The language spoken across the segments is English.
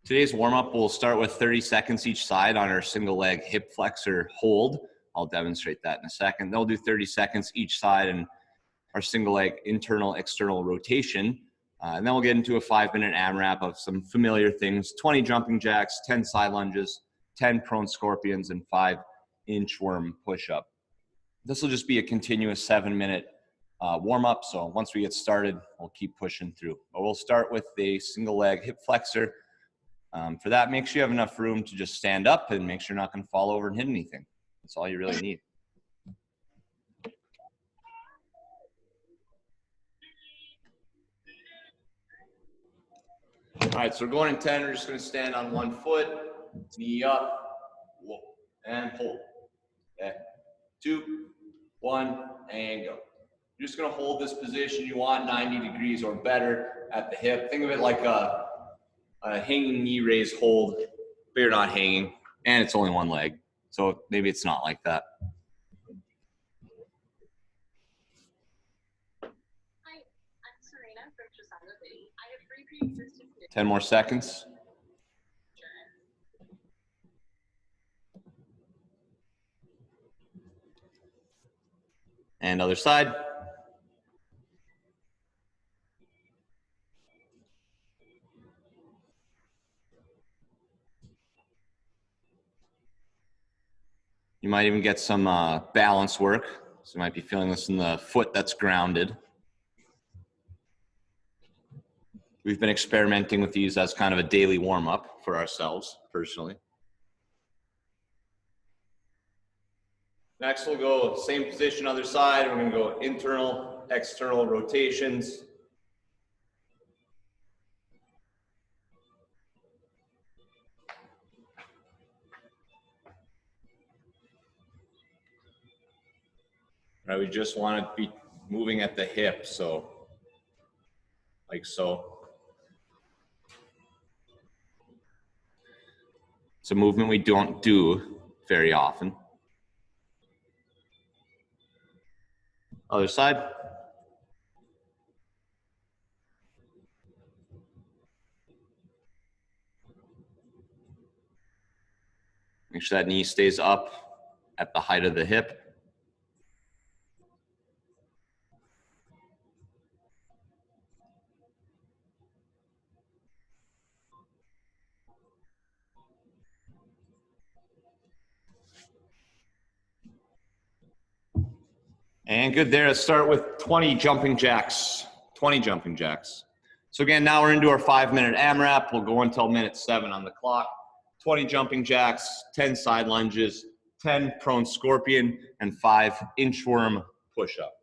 Today's warm-up, we'll start with 30 seconds each side on our single leg hip flexor hold. I'll demonstrate that in a second. They'll do 30 seconds each side in our single leg internal external rotation. And then we'll get into a 5-minute AMRAP of some familiar things: 20 jumping jacks, 10 side lunges, 10 prone scorpions, and 5 inchworm push-up. This will just be a continuous 7-minute warm-up. So once we get started, we'll keep pushing through. But we'll start with the single leg hip flexor. For that, make sure you have enough room to just stand up and make sure you're not going to fall over and hit anything. That's all you really need. All right, so we're going in 10. We're just going to stand on one foot, knee up, and hold. Okay. 2, 1, and go. You're just going to hold this position. You want 90 degrees or better at the hip. Think of it like a hanging knee raise hold, but you're not hanging, and it's only one leg. So maybe it's not like that. Hi, I'm Serena from Chicago City. I have 3 pre-existing conditions. 10 more seconds. And other side. You might even get some balance work. So you might be feeling this in the foot that's grounded. We've been experimenting with these as kind of a daily warm-up for ourselves, personally. Next, we'll go same position, other side. We're going to go internal, external rotations. All right, we just want to be moving at the hip, so like so. It's a movement we don't do very often. Other side. Make sure that knee stays up at the height of the hip. And good there. Let's start with 20 jumping jacks. 20 jumping jacks. So again, now we're into our 5-minute AMRAP. We'll go until minute 7 on the clock. 20 jumping jacks, 10 side lunges, 10 prone scorpion, and 5 inchworm push-up.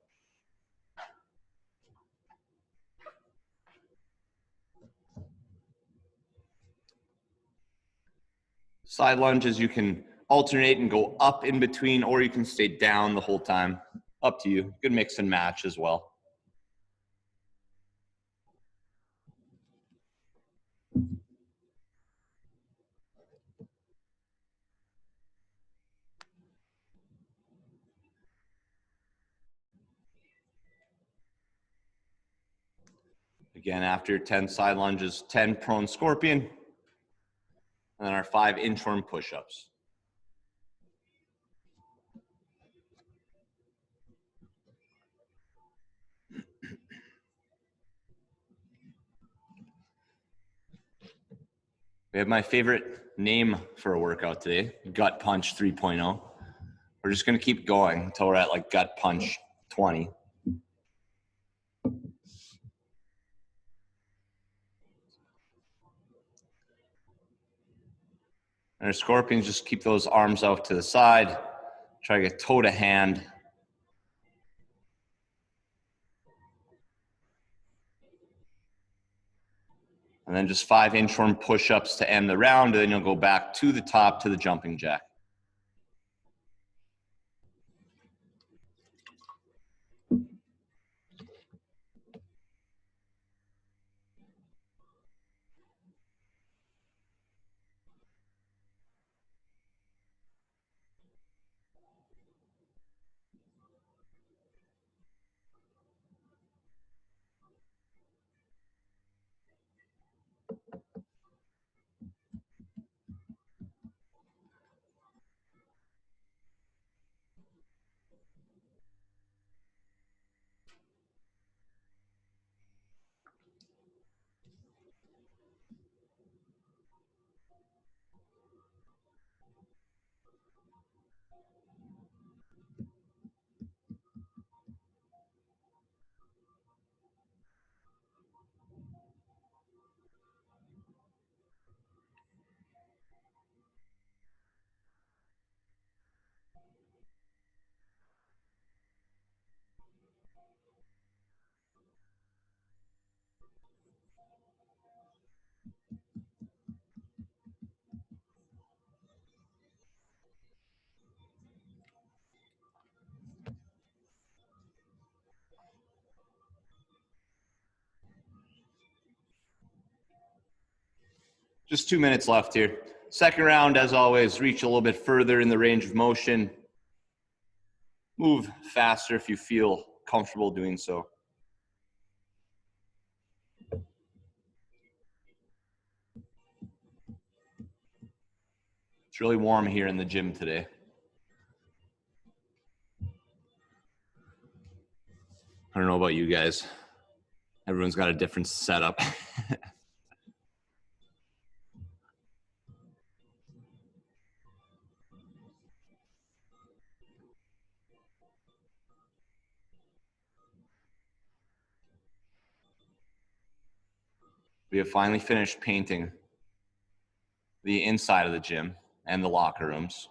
Side lunges, you can alternate and go up in between, or you can stay down the whole time. Up to you. Good mix and match as well. Again, after 10 side lunges, 10 prone scorpion, and then our 5 inchworm push-ups. We have my favorite name for a workout today, Gut Punch 3.0. We're just going to keep going until we're at like Gut Punch 20. And our scorpions, just keep those arms out to the side. Try to get toe to hand. And then just 5 inchworm push-ups to end the round, and then you'll go back to the top to the jumping jack. Just 2 minutes left here. Second round, as always, reach a little bit further in the range of motion. Move faster if you feel comfortable doing so. It's really warm here in the gym today. I don't know about you guys. Everyone's got a different setup. We have finally finished painting the inside of the gym and the locker rooms.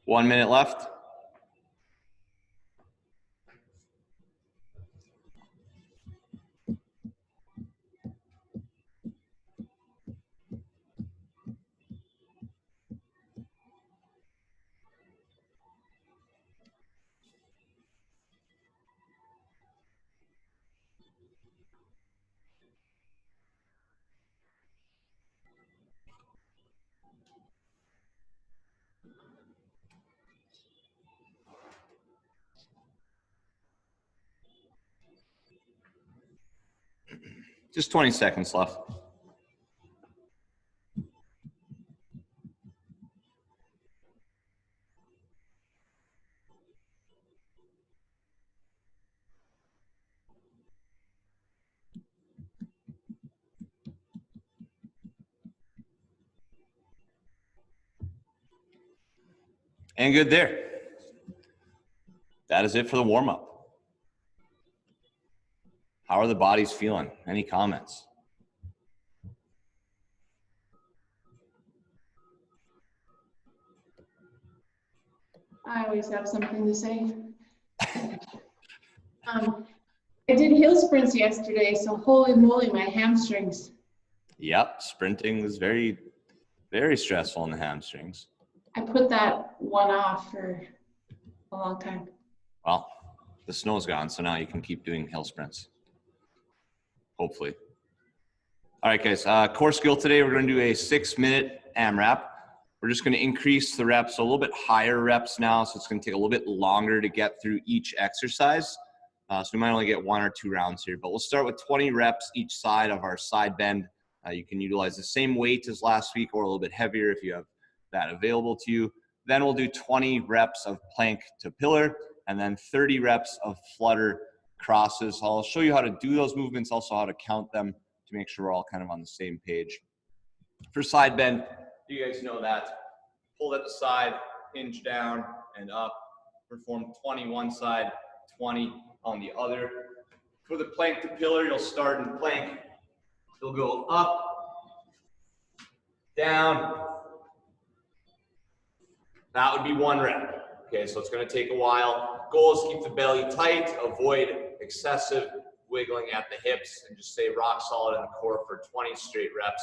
One minute left. Just 20 seconds left. And good there. That is it for the warm-up. How are the bodies feeling? Any comments? I always have something to say. I did hill sprints yesterday, so holy moly, my hamstrings. Yep, sprinting is very, very stressful on the hamstrings. I put that one off for a long time. Well, the snow's gone, so now you can keep doing hill sprints. Hopefully. All right, guys, core skill today, we're gonna do a 6-minute AMRAP. We're just gonna increase the reps, so a little bit higher reps now, so it's gonna take a little bit longer to get through each exercise. So we might only get 1 or 2 rounds here, but we'll start with 20 reps each side of our side bend. You can utilize the same weight as last week or a little bit heavier if you have that available to you. Then we'll do 20 reps of plank to pillar and then 30 reps of flutter crosses. I'll show you how to do those movements, also how to count them to make sure we're all kind of on the same page. For side bend, you guys know that. Pull at the side, hinge down and up. Perform 20 one side, 20 on the other. For the plank to pillar, you'll start in plank. You'll go up, down. That would be 1 rep. Okay, so it's going to take a while. Goal is to keep the belly tight, avoid excessive wiggling at the hips, and just stay rock solid in the core for 20 straight reps.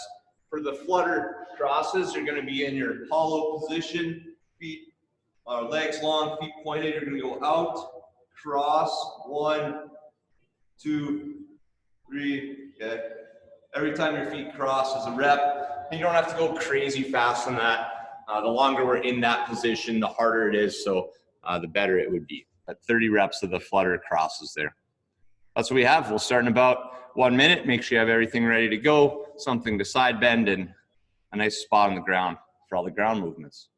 For the flutter crosses, you're going to be in your hollow position, legs long, feet pointed. You're going to go out, cross, 1, 2, 3. Okay. Every time your feet cross is a rep. And you don't have to go crazy fast on that. The longer we're in that position, the harder it is, so the better it would be. But 30 reps of the flutter crosses there. That's what we have. We'll start in about 1 minute. Make sure you have everything ready to go, something to side bend, and a nice spot on the ground for all the ground movements.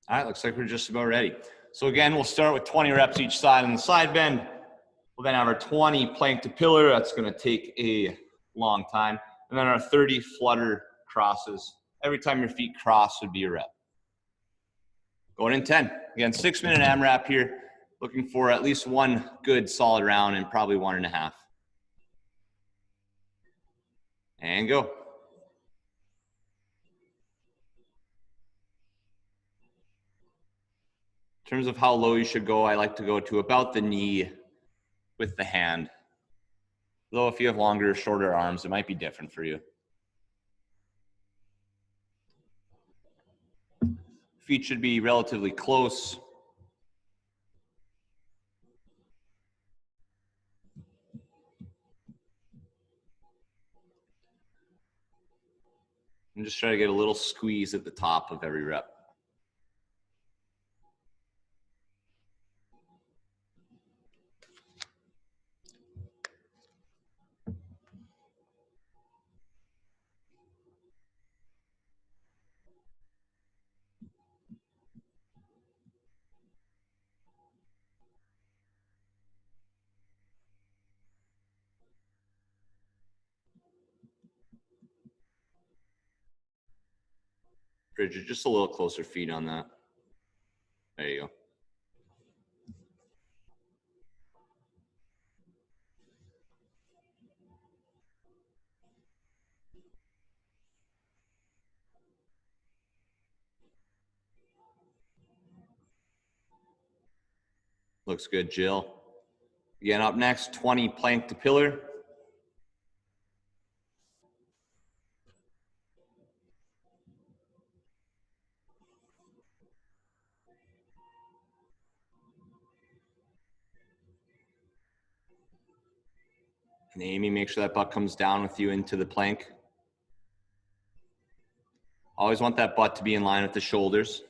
All right, looks like we're just about ready. So again, we'll start with 20 reps each side on the side bend. We'll then have our 20 plank to pillar. That's gonna take a long time. And then our 30 flutter crosses. Every time your feet cross would be a rep. Going in 10. Again, 6-minute AMRAP here. Looking for at least one good solid round and probably 1.5. And go. In terms of how low you should go, I like to go to about the knee with the hand. Though if you have longer or shorter arms, it might be different for you. Feet should be relatively close. And just try to get a little squeeze at the top of every rep. Bridget, just a little closer feet on that. There you go. Looks good, Jill. Again, up next, 20 plank to pillar. And Amy, make sure that butt comes down with you into the plank. Always want that butt to be in line with the shoulders.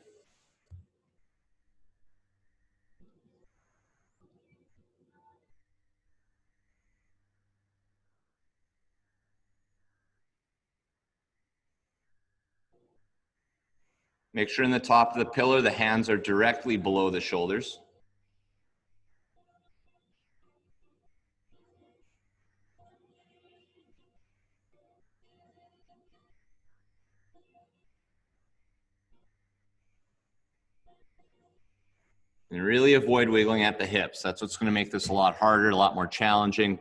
Make sure in the top of the pillar, the hands are directly below the shoulders. And really avoid wiggling at the hips. That's what's going to make this a lot harder, a lot more challenging.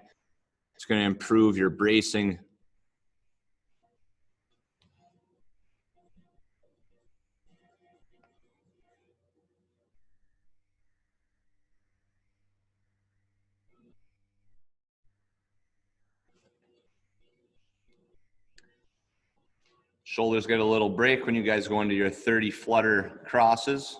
It's going to improve your bracing. Shoulders get a little break when you guys go into your 30 flutter crosses.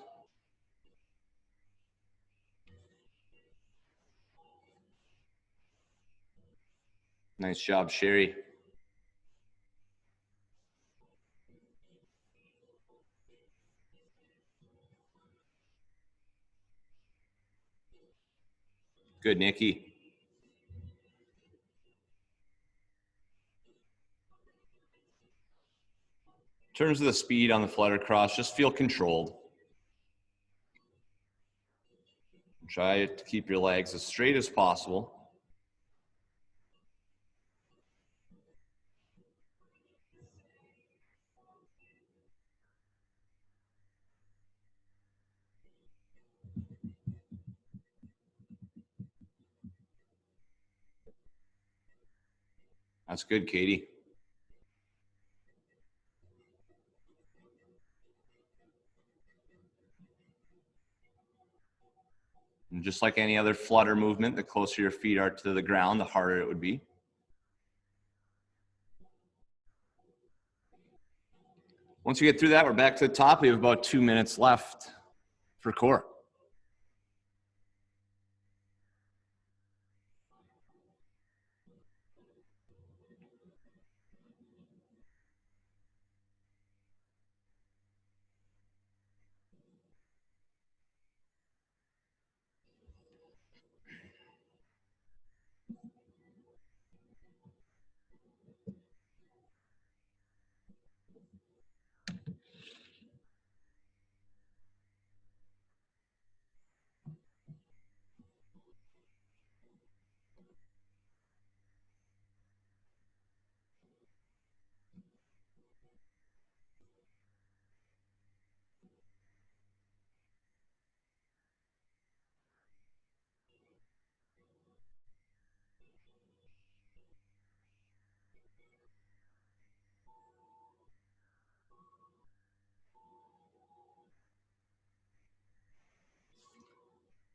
Nice job, Sherry. Good, Nikki. In terms of the speed on the flutter cross, just feel controlled. Try to keep your legs as straight as possible. That's good, Katie. And just like any other flutter movement, the closer your feet are to the ground, the harder it would be. Once you get through that, we're back to the top. We have about 2 minutes left for core.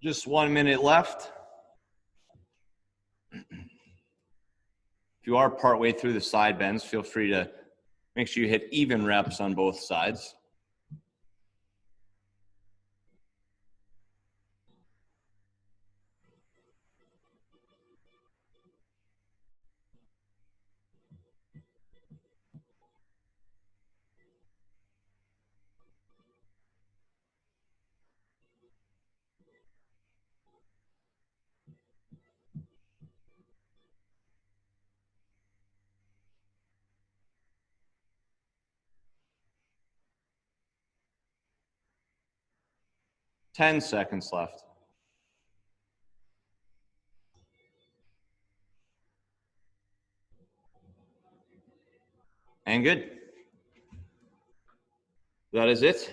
Just 1 minute left. If you are partway through the side bends, feel free to make sure you hit even reps on both sides. Ten seconds left. And good. That is it.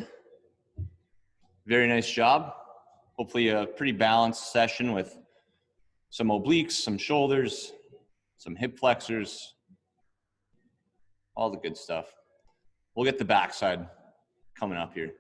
Very nice job. Hopefully a pretty balanced session with some obliques, some shoulders, some hip flexors, all the good stuff. We'll get the backside coming up here.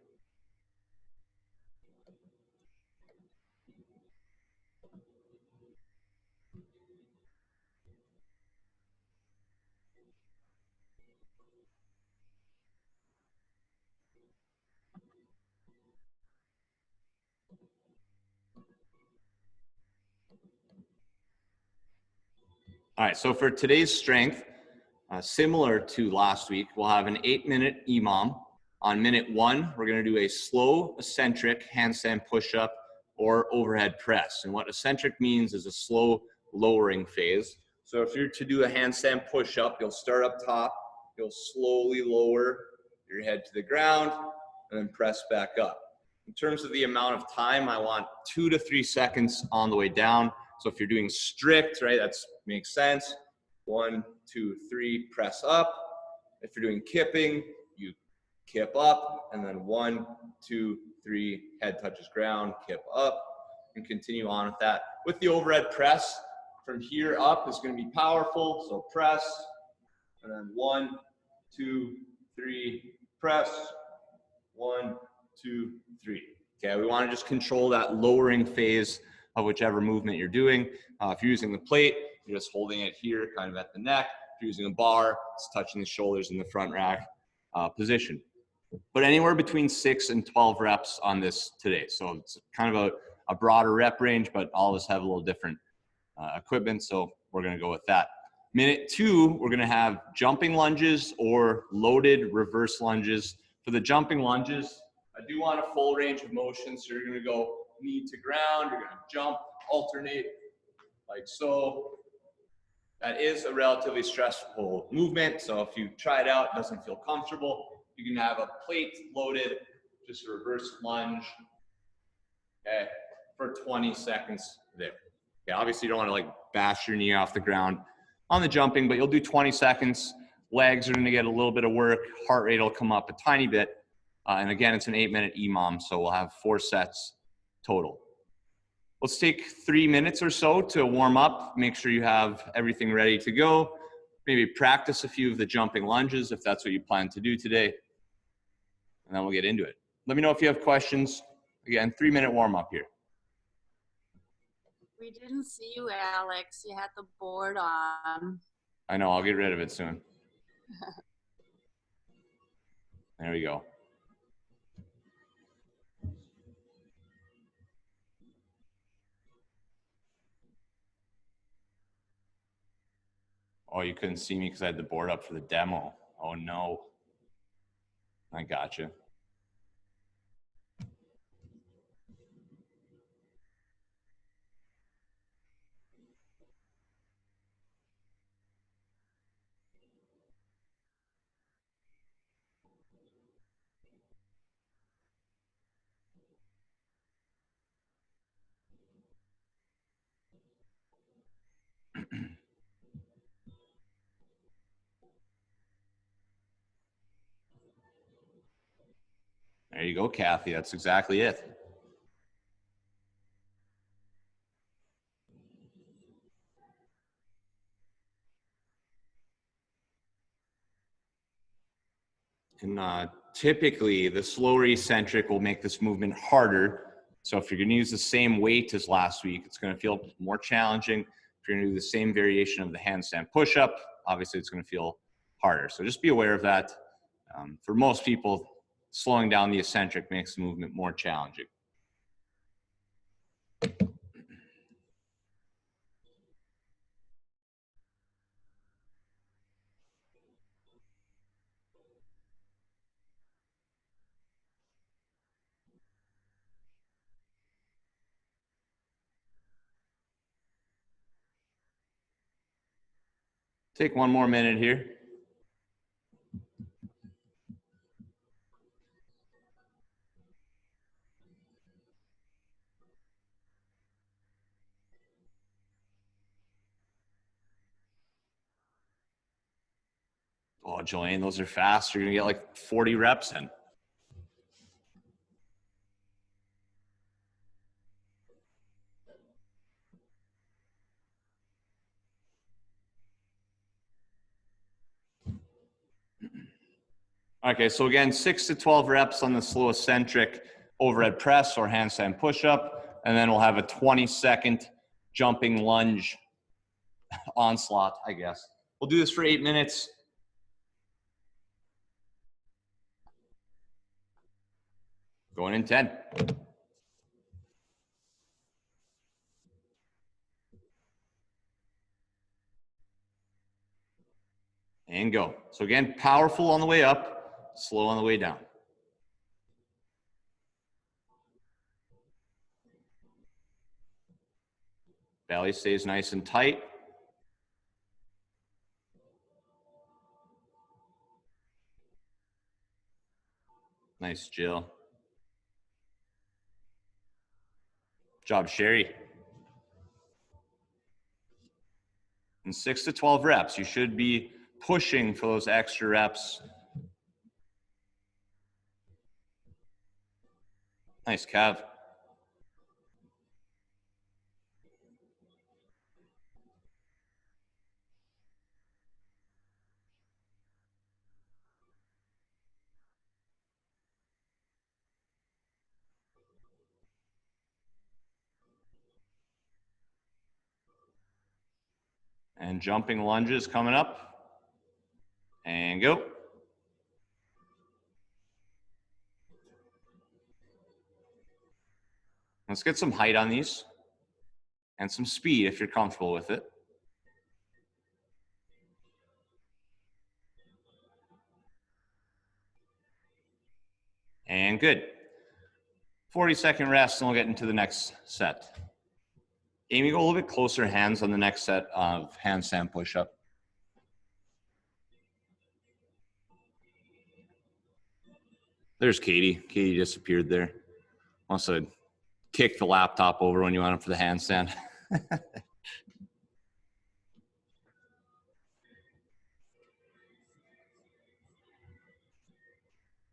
All right, so for today's strength, similar to last week, we'll have an 8-minute EMOM. On minute 1, we're gonna do a slow eccentric handstand push-up or overhead press. And what eccentric means is a slow lowering phase. So if you're to do a handstand push-up, you'll start up top, you'll slowly lower your head to the ground, and then press back up. In terms of the amount of time, I want 2 to 3 seconds on the way down. So if you're doing strict, right, that makes sense. 1, 2, 3, press up. If you're doing kipping, you kip up, and then 1, 2, 3, head touches ground, kip up, and continue on with that. With the overhead press, from here up is going to be powerful. So press, and then 1, 2, 3, press. 1, 2, 3. Okay, we want to just control that lowering phase of whichever movement you're doing. If you're using the plate, you're just holding it here, kind of at the neck. If you're using a bar, it's touching the shoulders in the front rack position. But anywhere between 6 and 12 reps on this today. So it's kind of a broader rep range, but all of us have a little different equipment, so we're going to go with that. Minute 2, we're going to have jumping lunges or loaded reverse lunges. For the jumping lunges, I do want a full range of motion, so you're going to go knee to ground, you're going to jump, alternate, like so. That is a relatively stressful movement, so if you try it out, it doesn't feel comfortable, you can have a plate loaded, just a reverse lunge, okay, for 20 seconds there. Okay, obviously you don't want to like bash your knee off the ground on the jumping, but you'll do 20 seconds. Legs are going to get a little bit of work. Heart rate will come up a tiny bit. And again, it's an 8-minute EMOM, so we'll have 4 sets total. Let's take 3 minutes or so to warm up. Make sure you have everything ready to go. Maybe practice a few of the jumping lunges if that's what you plan to do today. And then we'll get into it. Let me know if you have questions. Again, 3-minute warm up here. We didn't see you, Alex. You had the board on. I know, I'll get rid of it soon. There we go. Oh, you couldn't see me because I had the board up for the demo. Oh no. I gotcha. There you go, Kathy. That's exactly it. And typically, the slower eccentric will make this movement harder. So if you're going to use the same weight as last week, it's going to feel more challenging. If you're going to do the same variation of the handstand push-up, obviously it's going to feel harder. So just be aware of that. For most people, slowing down the eccentric makes the movement more challenging. Take one more minute here. Oh, Joanne, those are fast. You're going to get like 40 reps in. Okay, so again, 6 to 12 reps on the slow eccentric overhead press or handstand push-up, and then we'll have a 20-second jumping lunge onslaught, I guess. We'll do this for 8 minutes. Going in 10. And go. So again, powerful on the way up, slow on the way down. Belly stays nice and tight. Nice, Jill. Job, Sherry. In 6 to 12 reps, you should be pushing for those extra reps. Nice, Cav. And jumping lunges coming up. And go. Let's get some height on these and some speed if you're comfortable with it. And good. 40-second rest, and we'll get into the next set. Amy, go a little bit closer hands on the next set of handstand push-up. There's Katie. Katie disappeared there. Must have kicked the laptop over when you went up for the handstand.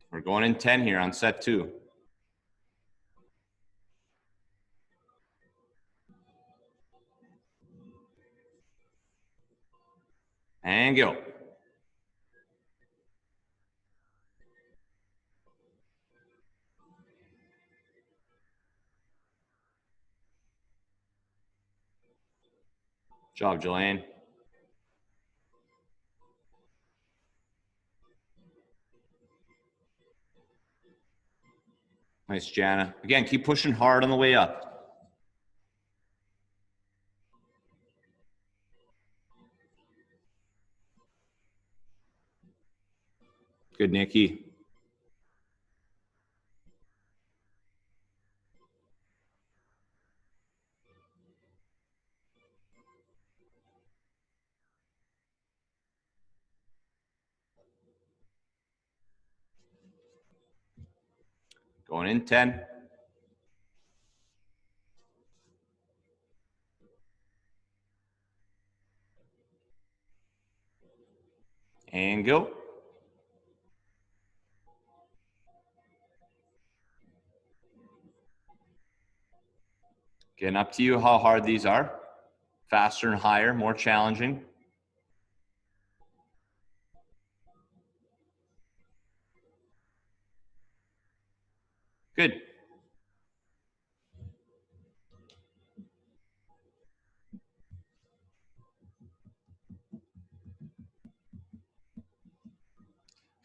We're going in 10 here on set 2. And go. Job, Jillian. Nice, Jana. Again, keep pushing hard on the way up. Good, Nikki. Going in 10. And go. Getting up to you how hard these are. Faster and higher, more challenging. Good.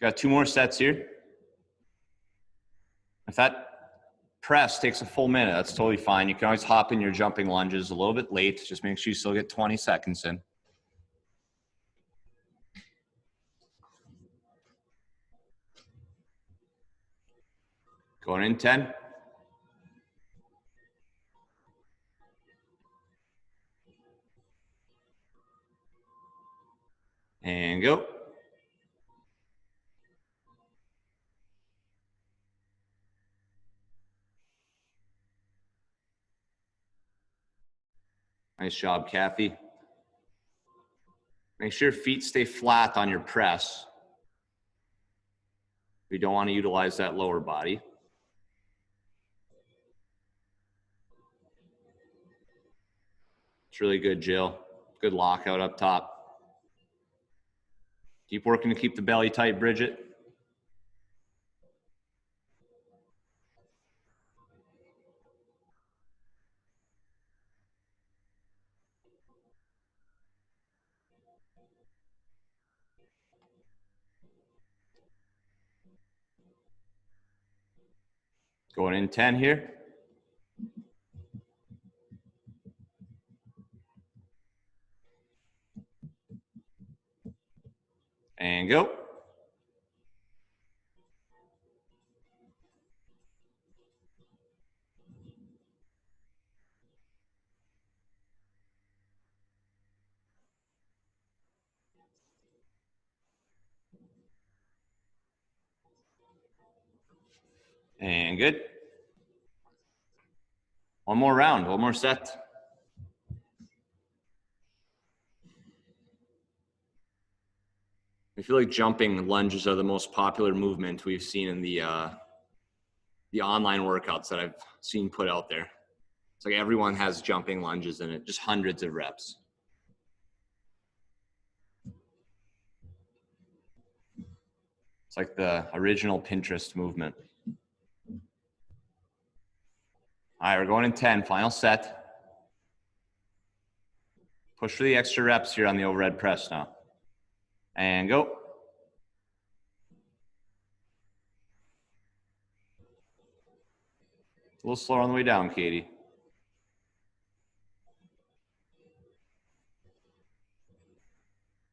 Got 2 more sets here. If that press takes a full minute, that's totally fine. You can always hop in your jumping lunges a little bit late. Just make sure you still get 20 seconds in. Going in 10. And go. Nice job, Kathy. Make sure your feet stay flat on your press. We don't want to utilize that lower body. It's really good, Jill. Good lockout up top. Keep working to keep the belly tight, Bridget. Going in 10 here. And go. And good. One more round, one more set. I feel like jumping lunges are the most popular movement we've seen in the online workouts that I've seen put out there. It's like everyone has jumping lunges in it, just hundreds of reps. It's like the original Pinterest movement. All right, we're going in 10, final set. Push for the extra reps here on the overhead press now. And go. A little slower on the way down, Katie.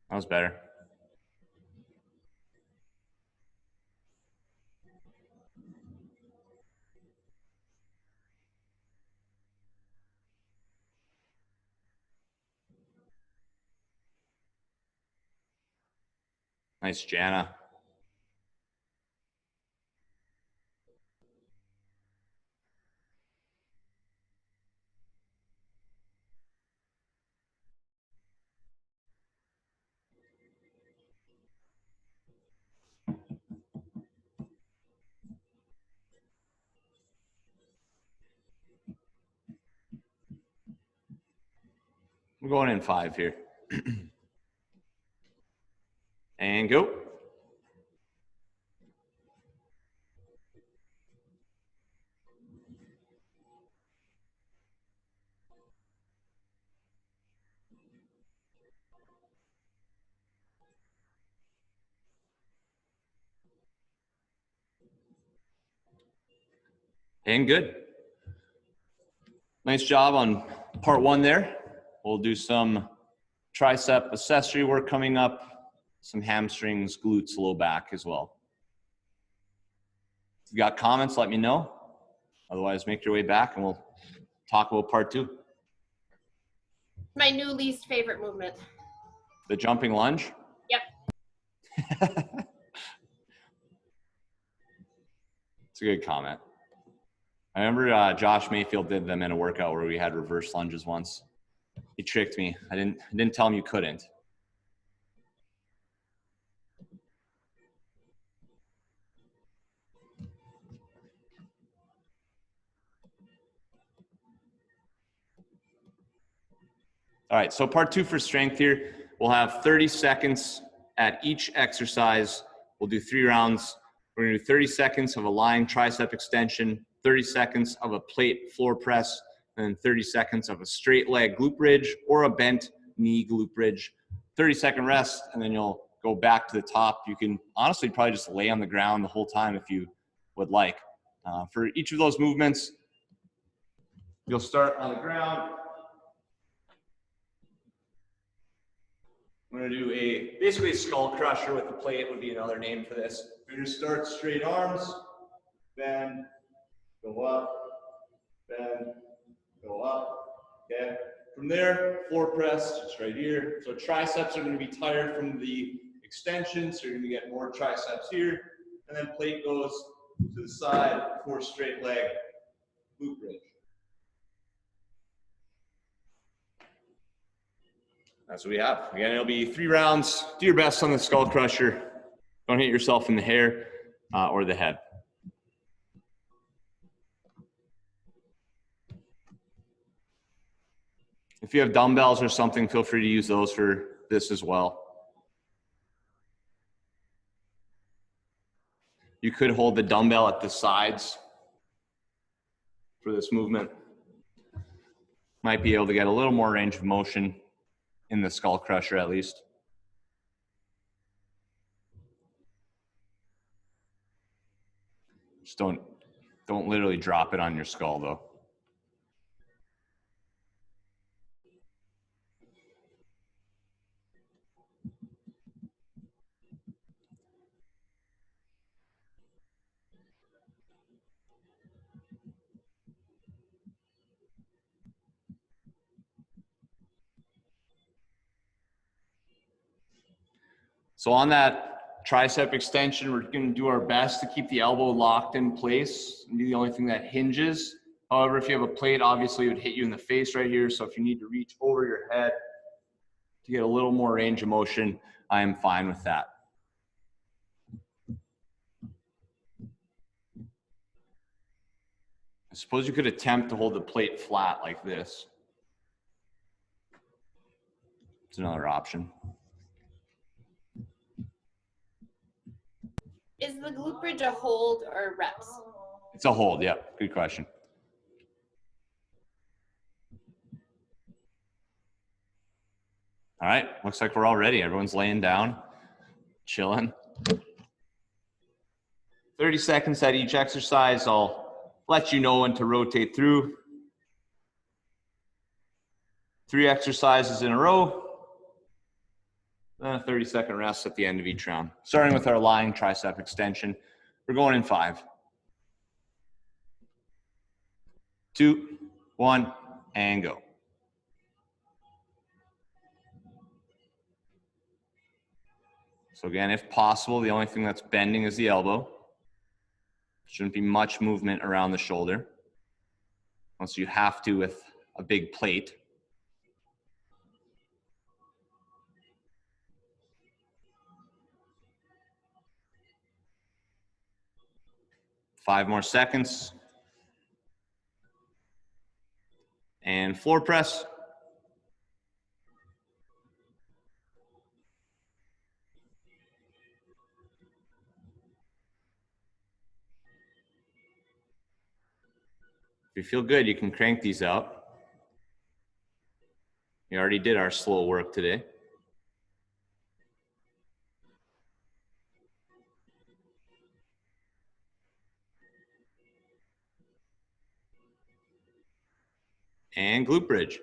That was better. Nice, Jana. We're going in 5 here. And go. And good. Nice job on part 1 there. We'll do some tricep accessory work coming up, some hamstrings, glutes, low back as well. If you got comments, let me know. Otherwise, make your way back and we'll talk about part 2. My new least favorite movement. The jumping lunge? Yep. It's a good comment. I remember Josh Mayfield did them in a workout where we had reverse lunges once. He tricked me. I didn't tell him you couldn't. All right, so part 2 for strength here. We'll have 30 seconds at each exercise. We'll do 3 rounds. We're gonna do 30 seconds of a lying tricep extension, 30 seconds of a plate floor press, and then 30 seconds of a straight leg glute bridge or a bent knee glute bridge. 30-second rest, and then you'll go back to the top. You can honestly probably just lay on the ground the whole time if you would like. For each of those movements, you'll start on the ground. I'm going to do basically a skull crusher with the plate would be another name for this. We're going to start straight arms, bend, go up, bend, go up. Okay. From there, floor press, just right here. So triceps are going to be tired from the extension, so you're going to get more triceps here. And then plate goes to the side for straight leg glute bridge. That's what we have. Again, it'll be 3 rounds. Do your best on the skull crusher. Don't hit yourself in the hair or the head. If you have dumbbells or something, feel free to use those for this as well. You could hold the dumbbell at the sides for this movement. Might be able to get a little more range of motion in the skull crusher at least. Just don't literally drop it on your skull though. So on that tricep extension, we're going to do our best to keep the elbow locked in place and be the only thing that hinges. However, if you have a plate, obviously it would hit you in the face right here. So if you need to reach over your head to get a little more range of motion, I am fine with that. I suppose you could attempt to hold the plate flat like this. It's another option. Is the glute bridge a hold or reps? It's a hold, yeah. Good question. All right, looks like we're all ready. Everyone's laying down, chilling. 30 seconds at each exercise. I'll let you know when to rotate through. 3 exercises in a row. Then a 30-second rest at the end of each round. Starting with our lying tricep extension. We're going in 5, 2, 1, and go. So again, if possible, the only thing that's bending is the elbow. Shouldn't be much movement around the shoulder, unless you have to with a big plate. Five more seconds. And floor press. If you feel good, you can crank these out. We already did our slow work today. And glute bridge.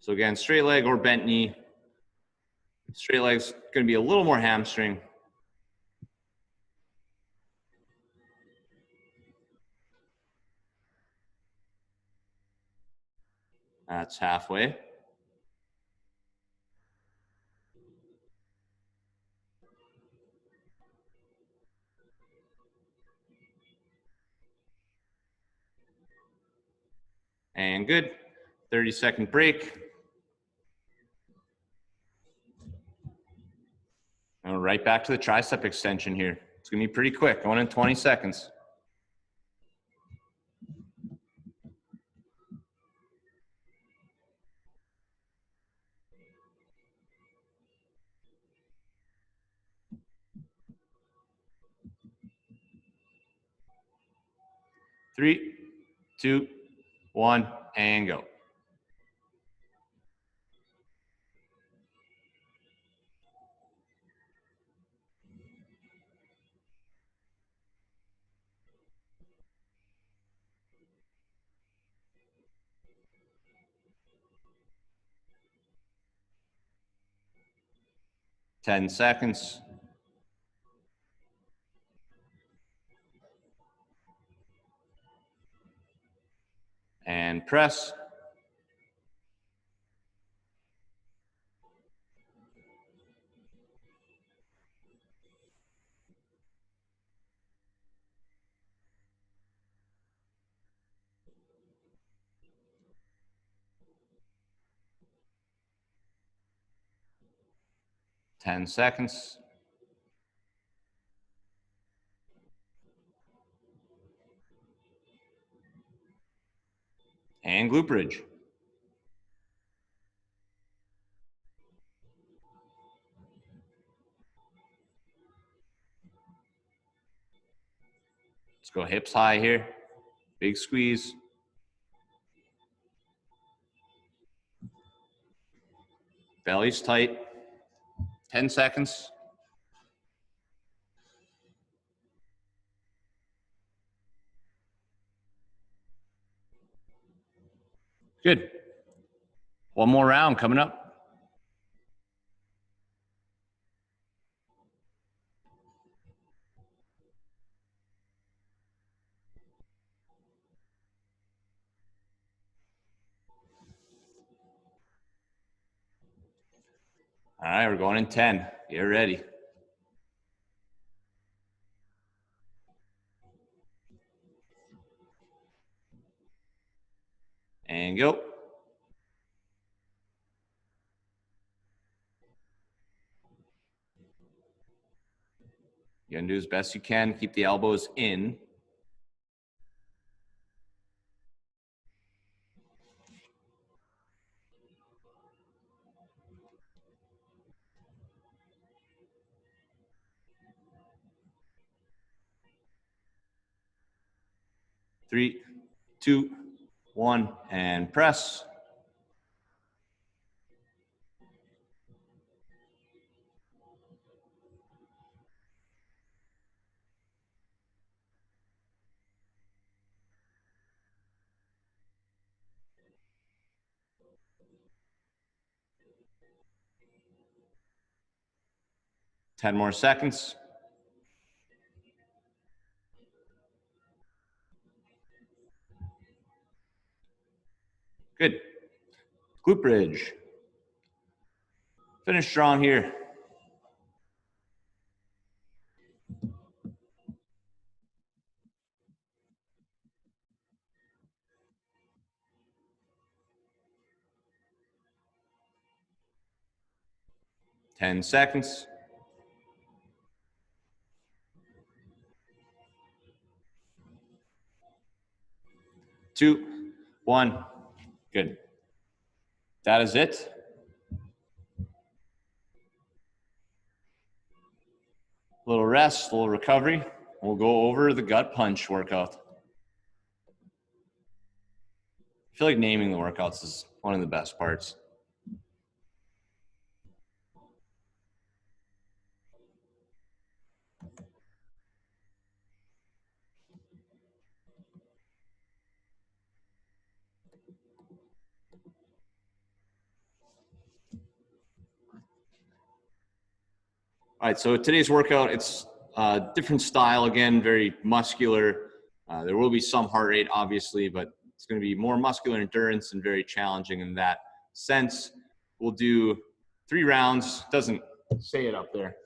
So again, straight leg or bent knee. Straight leg's going to be a little more hamstring. That's halfway. And good. 30-second break. And right back to the tricep extension here. It's going to be pretty quick, going in 20 seconds. Three, 2, 1, and go. 10 seconds. And press. Ten seconds. And glute bridge. Let's go hips high here. Big squeeze. Belly's tight. 10 seconds. Good. One more round coming up. All right, we're going in 10. Get ready. And go. You're gonna do as best you can. Keep the elbows in. Three, two, one, and press. Ten more seconds. Good. Glute bridge. Finish strong here. Ten seconds. Two, one. Good. That is it. A little rest, a little recovery. We'll go over the gut punch workout. I feel like naming the workouts is one of the best parts. All right, so today's workout, it's a different style, again, very muscular. There will be some heart rate, obviously, but it's going to be more muscular endurance and very challenging in that sense. We'll do 3 rounds, doesn't say it up there,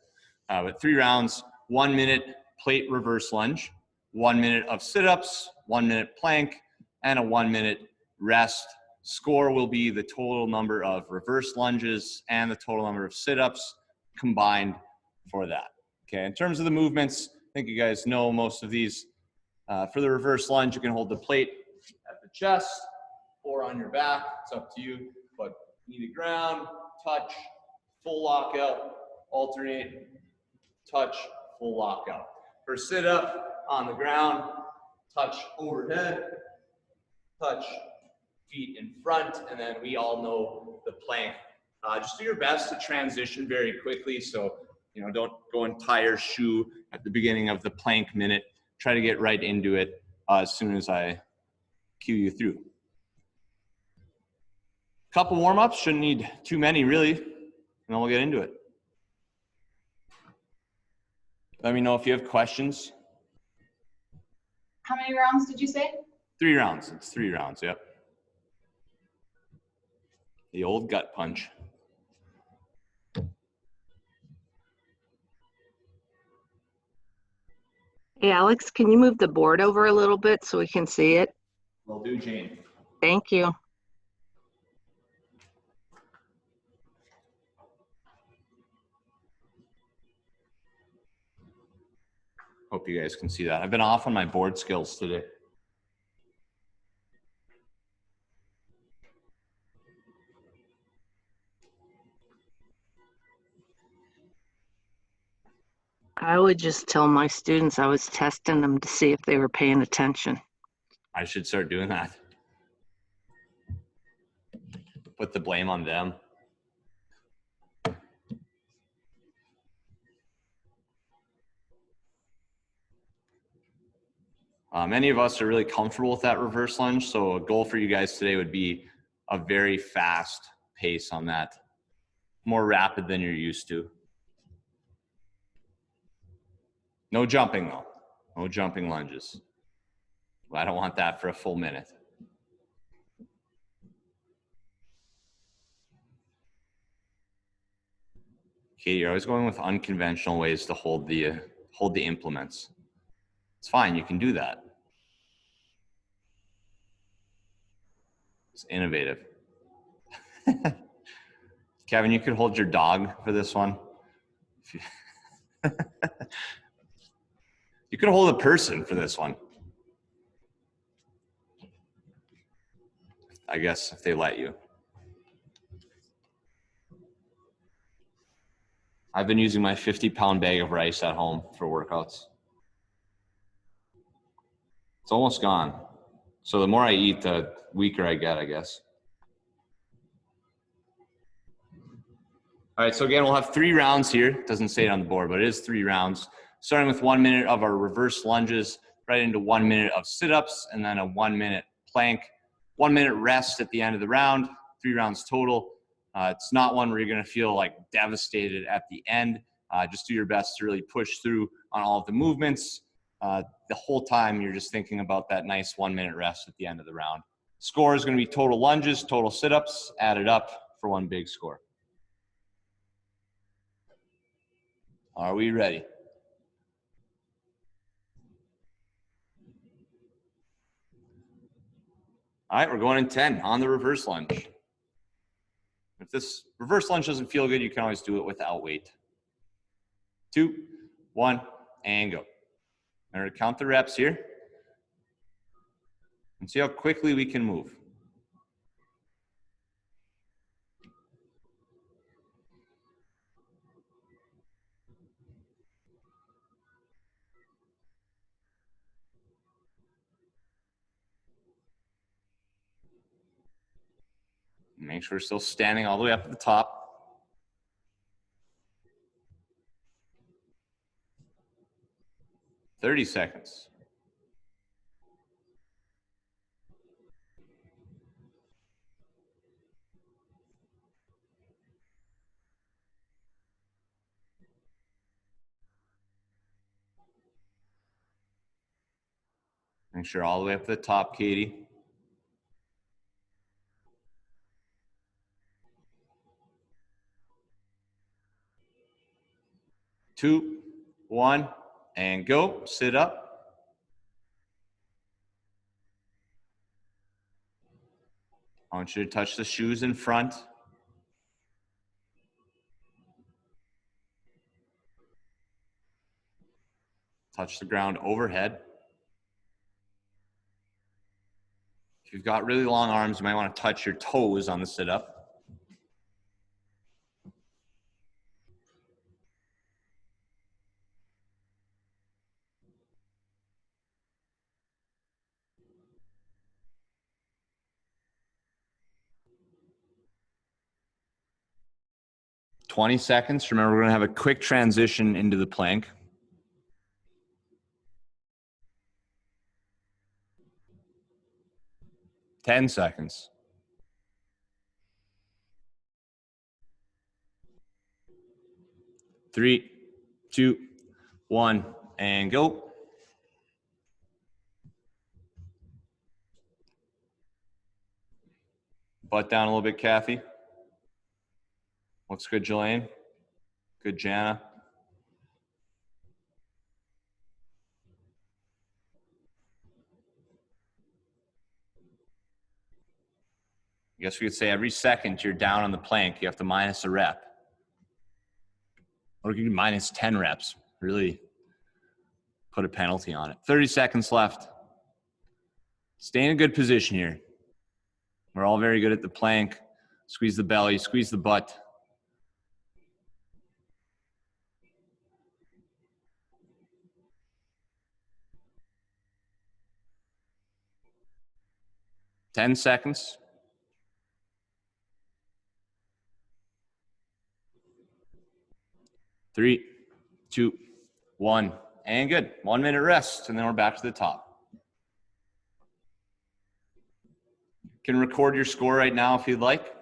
but 3 rounds, 1 minute plate reverse lunge, 1 minute of sit-ups, 1 minute plank, and a 1 minute rest. Score will be the total number of reverse lunges and the total number of sit-ups combined for that. Okay, in terms of the movements, I think you guys know most of these. For the reverse lunge, you can hold the plate at the chest or on your back. It's up to you, but knee to ground, touch, full lockout, alternate, touch, full lockout. For sit-up, on the ground, touch overhead, touch feet in front, and then we all know the plank. Just do your best to transition very quickly, so don't go and tie your shoe at the beginning of the plank minute. Try to get right into it as soon as I cue you through. Couple warm-ups, shouldn't need too many really, and then we'll get into it. Let me know if you have questions. How many rounds did you say? 3 rounds. It's 3 rounds. Yep. The old gut punch. Hey, Alex, can you move the board over a little bit so we can see it? Will do, Jane. Thank you. Hope you guys can see that. I've been off on my board skills today. I would just tell my students I was testing them to see if they were paying attention. I should start doing that. Put the blame on them. Many of us are really comfortable with that reverse lunge. So a goal for you guys today would be a very fast pace on that. More rapid than you're used to. No jumping though. No jumping lunges. I don't want that for a full minute. Okay, you're always going with unconventional ways to hold the implements. It's fine, you can do that. It's innovative. Kevin, you could hold your dog for this one. You could hold a person for this one. I guess if they let you. I've been using my 50-pound bag of rice at home for workouts. It's almost gone. So the more I eat, the weaker I get, I guess. All right, so again, we'll have 3 rounds here. It doesn't say it on the board, but it is 3 rounds. Starting with 1 minute of our reverse lunges, right into 1 minute of sit-ups, and then a 1 minute plank. 1 minute rest at the end of the round, 3 rounds total. It's not one where you're gonna feel like devastated at the end. Just do your best to really push through on all of the movements. The whole time you're just thinking about that nice 1 minute rest at the end of the round. Score is gonna be total lunges, total sit-ups, added up for one big score. Are we ready? All right, we're going in 10 on the reverse lunge. If this reverse lunge doesn't feel good, you can always do it without weight. 2, 1, and go. Remember to count the reps here and see how quickly we can move. Make sure we're still standing all the way up at the top. "30 seconds. Make sure all the way up to the top, Katie. Two, 1, and go. Sit up. I want you to touch the shoes in front. Touch the ground overhead. If you've got really long arms, you might want to touch your toes on the sit-up. "20 seconds. Remember, we're going to have a quick transition into the plank. "10 seconds. Three, 2, 1, and go. Butt down a little bit, Kathy. Looks good, Jelaine. Good, Jana. I guess we could say every second you're down on the plank, you have to minus a rep. Or you can do minus 10 reps. Really put a penalty on it. 30 seconds left. Stay in a good position here. We're all very good at the plank. Squeeze the belly, squeeze the butt. Ten seconds. Three, two, one, and good. 1 minute rest, and then we're back to the top. Can record your score right now if you'd like.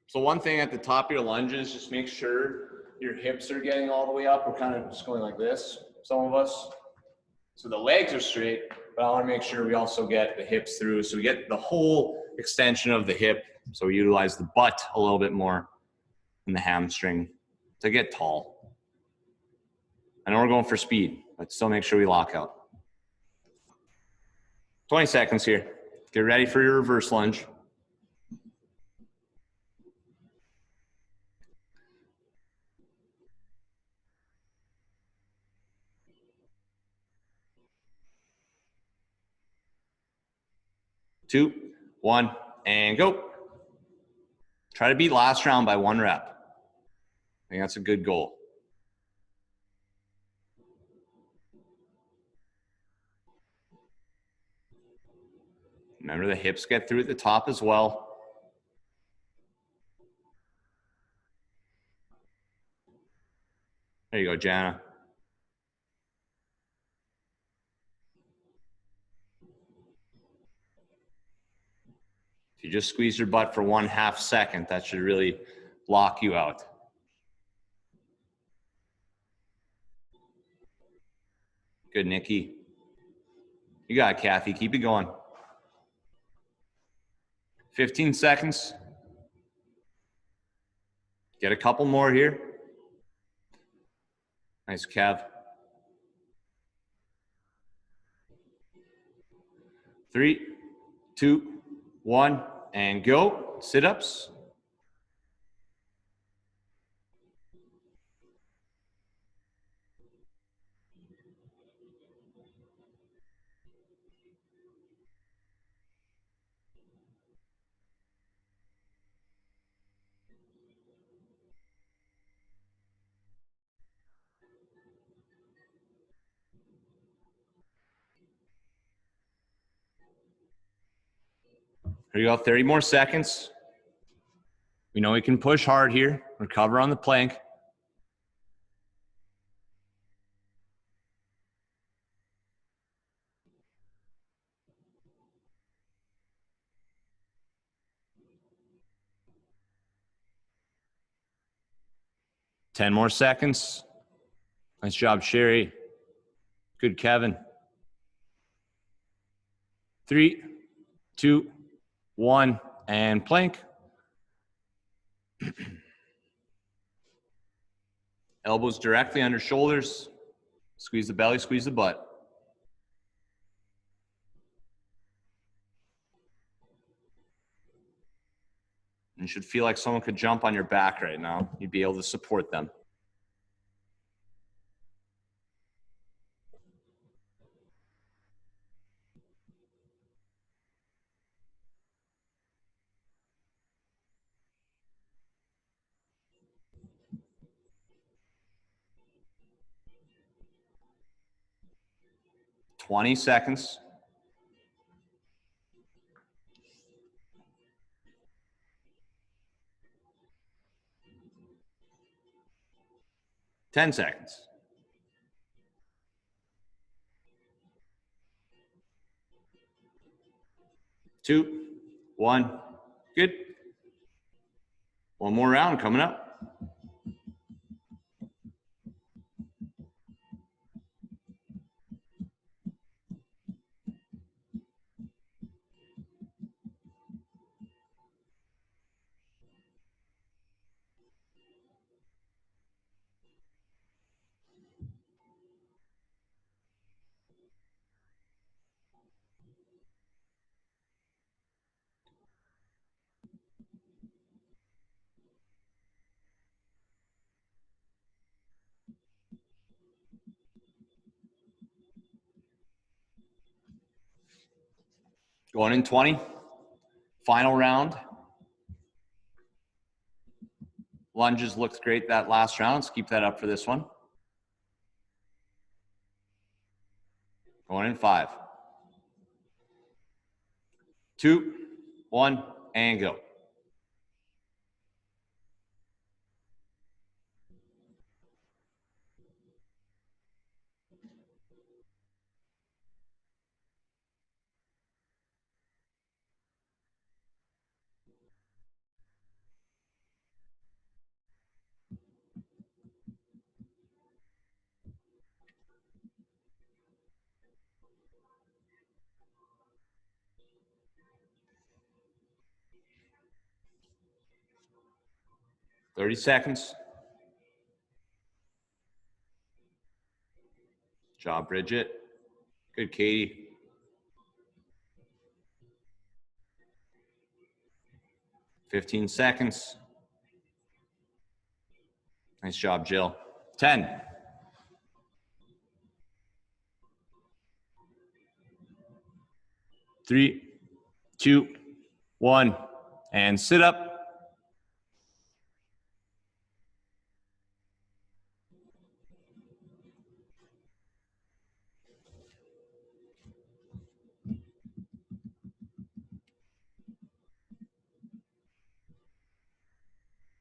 So one thing at the top of your lunges, just make sure your hips are getting all the way up. We're kind of just going like this, some of us. So the legs are straight, but I want to make sure we also get the hips through. So we get the whole extension of the hip. So we utilize the butt a little bit more than the hamstring to get tall. I know we're going for speed, but still make sure we lock out. 20 seconds here. Get ready for your reverse lunge. Two, one, and go. Try to beat last round by 1 rep. I think that's a good goal. Remember, the hips get through at the top as well. There you go, Jana. If you just squeeze your butt for 1/2 second, that should really lock you out. Good, Nikki. You got it, Kathy. Keep it going. 15 seconds. Get a couple more here. Nice, Kev. 3, 2, 1, and go. Sit-ups. Here you go, 30 more seconds. We know we can push hard here. Recover on the plank. Ten more seconds. Nice job, Sherry. Good, Kevin. 3, 2, 1, and plank. Elbows directly under shoulders. Squeeze the belly, squeeze the butt. You should feel like someone could jump on your back right now. You'd be able to support them. "20 seconds. "10 seconds. 2, 1. Good. One more round coming up. 1 in 20. Final round. Lunges looked great that last round. Let's keep that up for this one. 1 in 5. 2, 1, and go. Thirty seconds. Job, Bridget. Good, Katie. 15 seconds. Nice job, Jill. 10. 3, 2, 1, and sit up.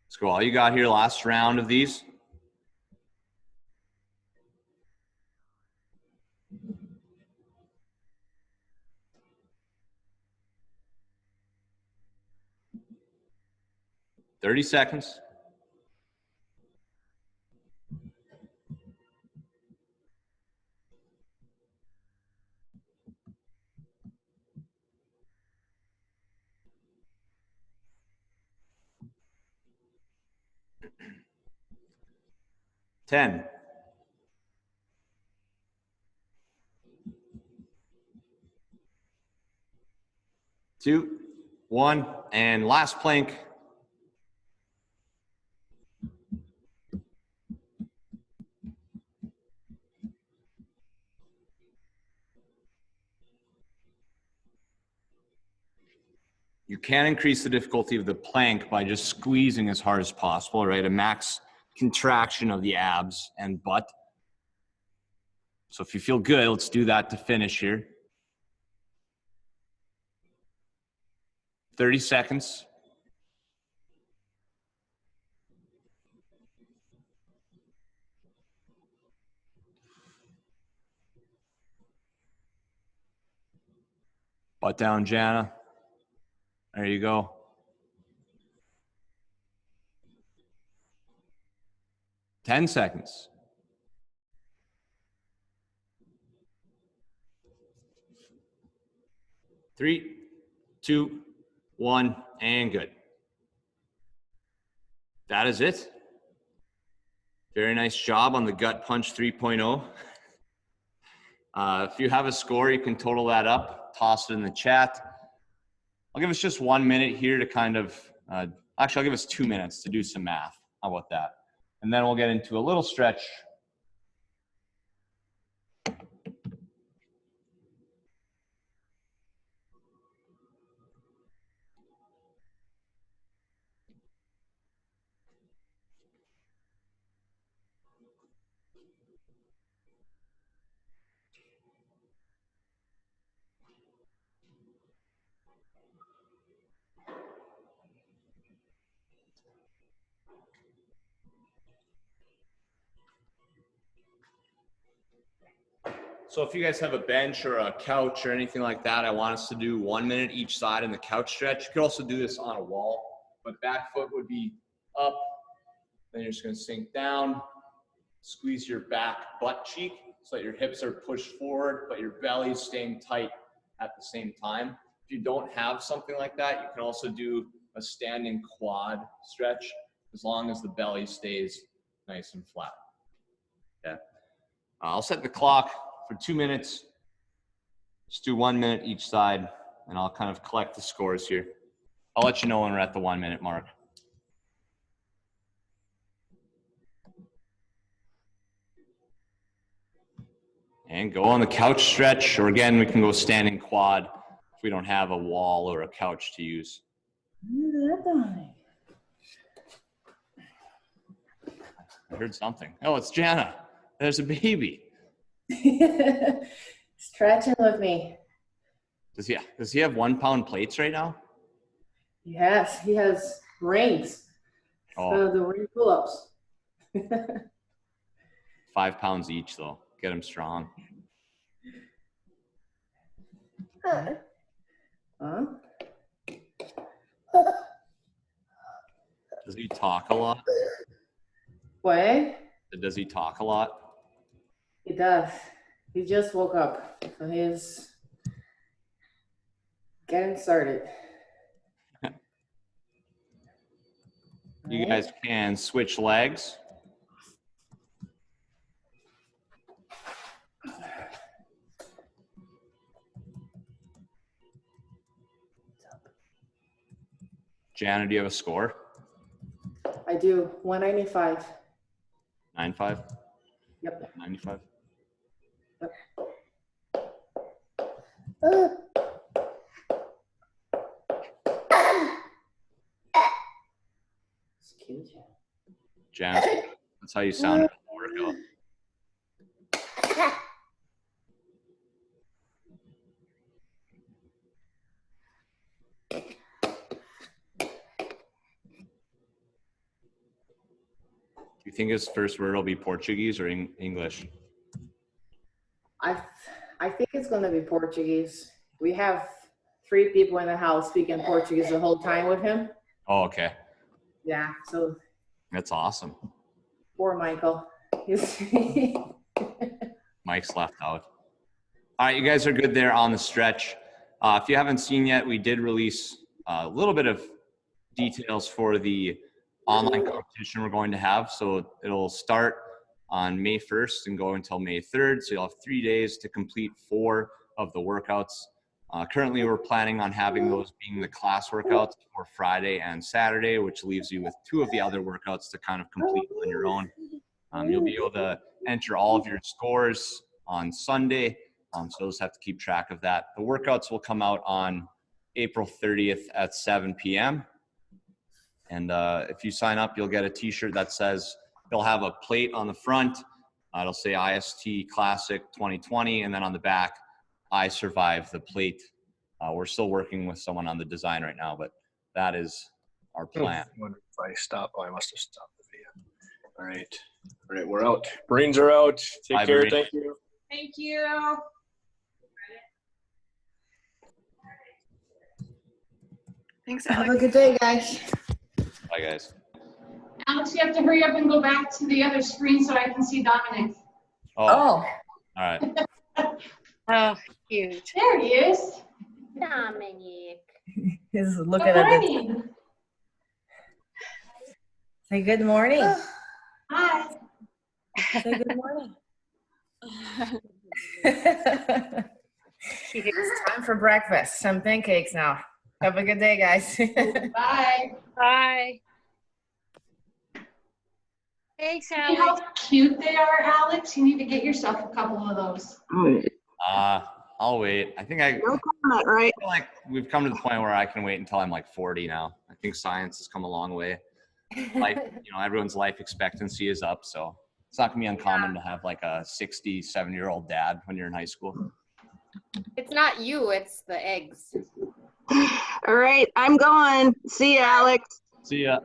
Let's go. All you got here, last round of these. Thirty seconds. 10. 2, 1, and last plank. You can increase the difficulty of the plank by just squeezing as hard as possible, right? A max contraction of the abs and butt. So if you feel good, let's do that to finish here. 30 seconds. 'Butt down, Jana. There you go. 10 seconds. 3, 2, 1, and good. That is it. Very nice job on the gut punch 3.0. If you have a score, you can total that up, toss it in the chat. I'll give us just 1 minute here to kind of, actually I'll give us 2 minutes to do some math. How about that? And then we'll get into a little stretch. So if you guys have a bench or a couch or anything like that, I want us to do 1 minute each side in the couch stretch. You could also do this on a wall, but back foot would be up. Then you're just gonna sink down, squeeze your back butt cheek so that your hips are pushed forward, but your belly is staying tight at the same time. If you don't have something like that, you can also do a standing quad stretch as long as the belly stays nice and flat. Yeah. I'll set the clock for 2 minutes. Just do 1 minute each side, and I'll kind of collect the scores here. I'll let you know when we're at the 1 minute mark. And go on the couch stretch, or again, we can go standing quad if we don't have a wall or a couch to use. I heard something. Oh, it's Jana. There's a baby. Stretching with me. Does he have 1 pound plates right now? Yes, he has rings. Oh. The ring pull-ups. 5 pounds each though. Get him strong. Huh? Does he talk a lot? What? Does he talk a lot? He does. He just woke up, so he's getting started. You guys can switch legs. Jana, do you have a score? I do 195. 95? Yep. 95? Excuse you. Jana, that's how you sound at the workout. Do you think his first word will be Portuguese or English? I think it's going to be Portuguese. We have 3 people in the house speaking Portuguese the whole time with him. Oh, okay. Yeah, so That's awesome. poor Michael. Mike's left out. All right, you guys are good there on the stretch. If you haven't seen yet, we did release a little bit of details for the online competition we're going to have. So it'll start on May 1st and go until May 3rd. So you'll have 3 days to complete 4 of the workouts. Currently, we're planning on having those being the class workouts for Friday and Saturday, which leaves you with 2 of the other workouts to kind of complete on your own. You'll be able to enter all of your scores on Sunday. So you'll just have to keep track of that. The workouts will come out on April 30th at 7 p.m. And if you sign up, you'll get a t-shirt that says, they'll have a plate on the front. It'll say IST Classic 2020. And then on the back, I survived the plate. We're still working with someone on the design right now, but that is our plan. I wonder if I stop. Oh, I must have stopped the video. All right. All right, we're out. Brains are out. Take Bye, care. Breen. Thank you. Thank you. Thanks, Have a Alex. good day, guys. Bye, guys. Alex, you have to hurry up and go back to the other screen so I can see Dominic. Oh, all right. Oh, huge. There he is. Dominic. He's Good looking at it. morning. Say good morning. Hi. Say good morning. It's time for breakfast. Some pancakes now. Have a good day, guys. Bye. Bye. Thanks, See how Alex. cute they are, Alex? You need to get yourself a couple of those. I'll wait. I think I No comment, right? feel like we've come to the point where I can wait until I'm like 40 now. I think science has come a long way. Life, everyone's life expectancy is up, so it's not gonna be uncommon to have like a 67-year-old dad when you're in high school. It's not you, it's the eggs. All right, I'm going. See you, Alex. See ya.